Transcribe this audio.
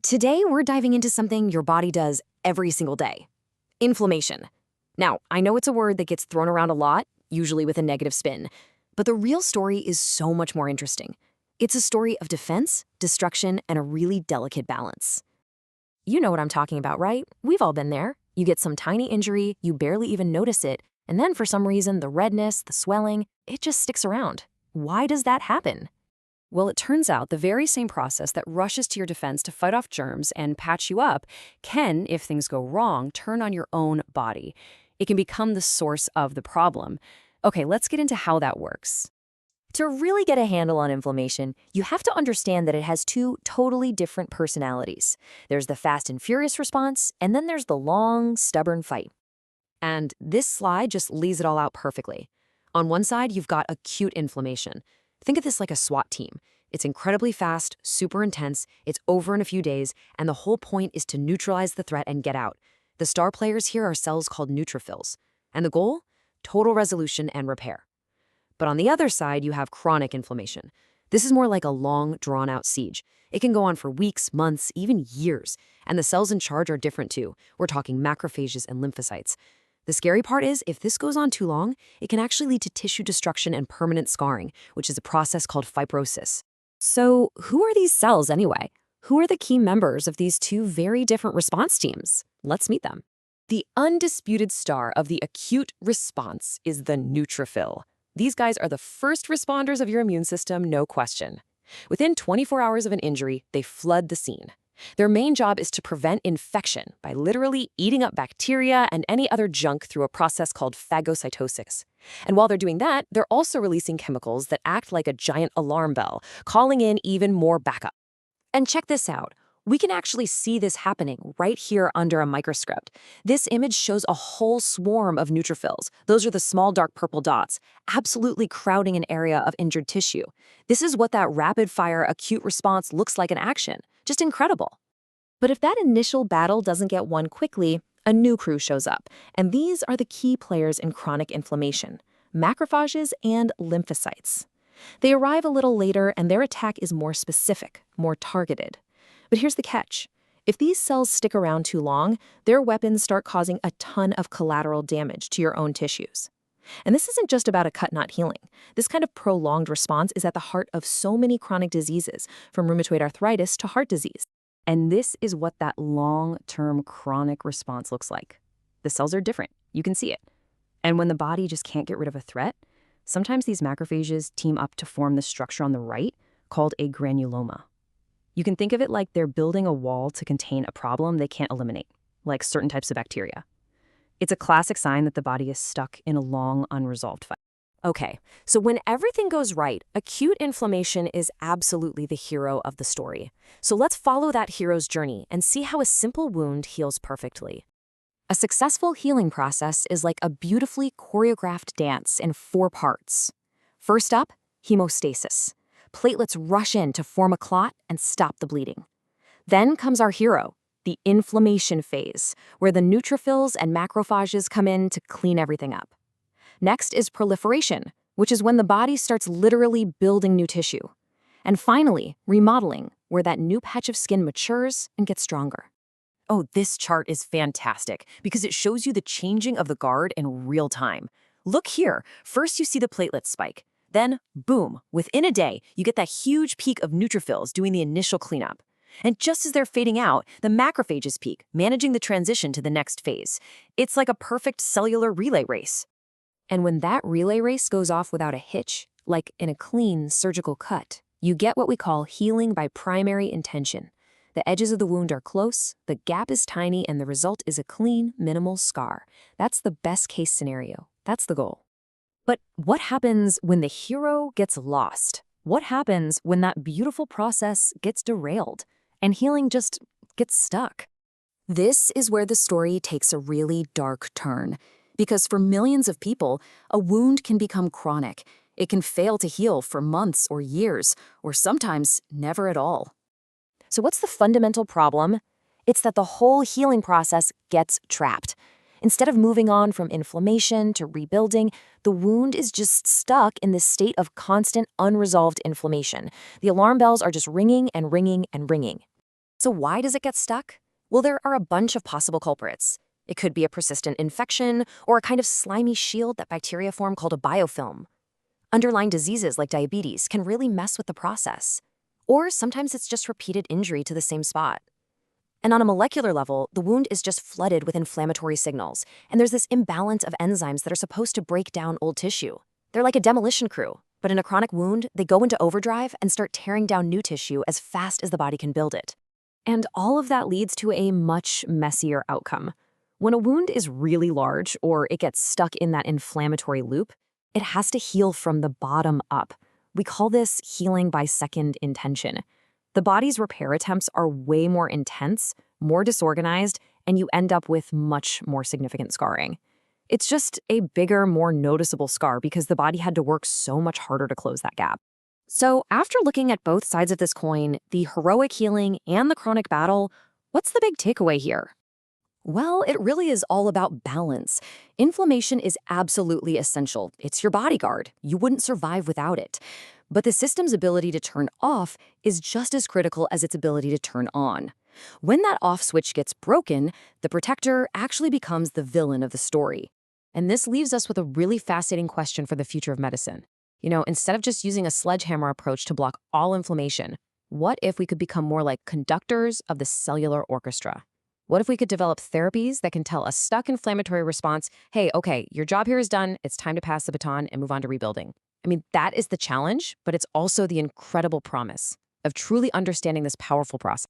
Today, we're diving into something your body does every single day: inflammation. Now, I know it's a word that gets thrown around a lot, usually with a negative spin, but the real story is so much more interesting. It's a story of defense, destruction, and a really delicate balance. You know what I'm talking about, right? We've all been there. You get some tiny injury, you barely even notice it, and then for some reason, the redness, the swelling, it just sticks around. Why does that happen? Well, it turns out the very same process that rushes to your defense to fight off germs and patch you up can, if things go wrong, turn on your own body. It can become the source of the problem. Okay, let's get into how that works. To really get a handle on inflammation, you have to understand that it has two totally different personalities. There's the fast and furious response, and then there's the long, stubborn fight. And this slide just lays it all out perfectly. On one side, you've got acute inflammation. Think of this like a SWAT team. It's incredibly fast, super intense, it's over in a few days, and the whole point is to neutralize the threat and get out. The star players here are cells called neutrophils. And the goal? Total resolution and repair. But on the other side, you have chronic inflammation. This is more like a long, drawn-out siege. It can go on for weeks, months, even years. And the cells in charge are different too. We're talking macrophages and lymphocytes. The scary part is, if this goes on too long, it can actually lead to tissue destruction and permanent scarring, which is a process called fibrosis. So, who are these cells anyway? Who are the key members of these two very different response teams? Let's meet them. The undisputed star of the acute response is the neutrophil. These guys are the first responders of your immune system, no question. Within 24 hours of an injury, they flood the scene. Their main job is to prevent infection by literally eating up bacteria and any other junk through a process called phagocytosis. And while they're doing that, they're also releasing chemicals that act like a giant alarm bell, calling in even more backup. And check this out. We can actually see this happening right here under a microscope. This image shows a whole swarm of neutrophils. Those are the small dark purple dots, absolutely crowding an area of injured tissue. This is what that rapid-fire acute response looks like in action. Just incredible. But if that initial battle doesn't get won quickly, a new crew shows up. And these are the key players in chronic inflammation: macrophages and lymphocytes. They arrive a little later, and their attack is more specific, more targeted. But here's the catch. If these cells stick around too long, their weapons start causing a ton of collateral damage to your own tissues. And this isn't just about a cut not healing. This kind of prolonged response is at the heart of so many chronic diseases, from rheumatoid arthritis to heart disease. And this is what that long-term chronic response looks like. The cells are different. You can see it. And when the body just can't get rid of a threat, sometimes these macrophages team up to form the structure on the right called a granuloma. You can think of it like they're building a wall to contain a problem they can't eliminate, like certain types of bacteria. It's a classic sign that the body is stuck in a long, unresolved fight. Okay, so when everything goes right, acute inflammation is absolutely the hero of the story. So let's follow that hero's journey and see how a simple wound heals perfectly. A successful healing process is like a beautifully choreographed dance in 4 parts. First up, hemostasis. Platelets rush in to form a clot and stop the bleeding. Then comes our hero, the inflammation phase, where the neutrophils and macrophages come in to clean everything up. Next is proliferation, which is when the body starts literally building new tissue. And finally, remodeling, where that new patch of skin matures and gets stronger. Oh, this chart is fantastic because it shows you the changing of the guard in real time. Look here. First, you see the platelets spike. Then, boom, within a day, you get that huge peak of neutrophils doing the initial cleanup. And just as they're fading out, the macrophages peak, managing the transition to the next phase. It's like a perfect cellular relay race. And when that relay race goes off without a hitch, like in a clean surgical cut, you get what we call healing by primary intention. The edges of the wound are close, the gap is tiny, and the result is a clean, minimal scar. That's the best-case scenario. That's the goal. But what happens when the hero gets lost? What happens when that beautiful process gets derailed and healing just gets stuck? This is where the story takes a really dark turn. Because for millions of people, a wound can become chronic. It can fail to heal for months or years, or sometimes never at all. So what's the fundamental problem? It's that the whole healing process gets trapped. Instead of moving on from inflammation to rebuilding, the wound is just stuck in this state of constant unresolved inflammation. The alarm bells are just ringing and ringing and ringing. So why does it get stuck? Well, there are a bunch of possible culprits. It could be a persistent infection or a kind of slimy shield that bacteria form called a biofilm. Underlying diseases like diabetes can really mess with the process. Or sometimes it's just repeated injury to the same spot. And on a molecular level, the wound is just flooded with inflammatory signals, and there's this imbalance of enzymes that are supposed to break down old tissue. They're like a demolition crew, but in a chronic wound, they go into overdrive and start tearing down new tissue as fast as the body can build it. And all of that leads to a much messier outcome. When a wound is really large or it gets stuck in that inflammatory loop, it has to heal from the bottom up. We call this healing by second intention. The body's repair attempts are way more intense, more disorganized, and you end up with much more significant scarring. It's just a bigger, more noticeable scar because the body had to work so much harder to close that gap. So after looking at both sides of this coin, the heroic healing and the chronic battle, what's the big takeaway here? Well, it really is all about balance. Inflammation is absolutely essential. It's your bodyguard. You wouldn't survive without it. But the system's ability to turn off is just as critical as its ability to turn on. When that off switch gets broken, the protector actually becomes the villain of the story. And this leaves us with a really fascinating question for the future of medicine. Instead of just using a sledgehammer approach to block all inflammation, what if we could become more like conductors of the cellular orchestra? What if we could develop therapies that can tell a stuck inflammatory response, hey, okay, your job here is done, it's time to pass the baton and move on to rebuilding? That is the challenge, but it's also the incredible promise of truly understanding this powerful process.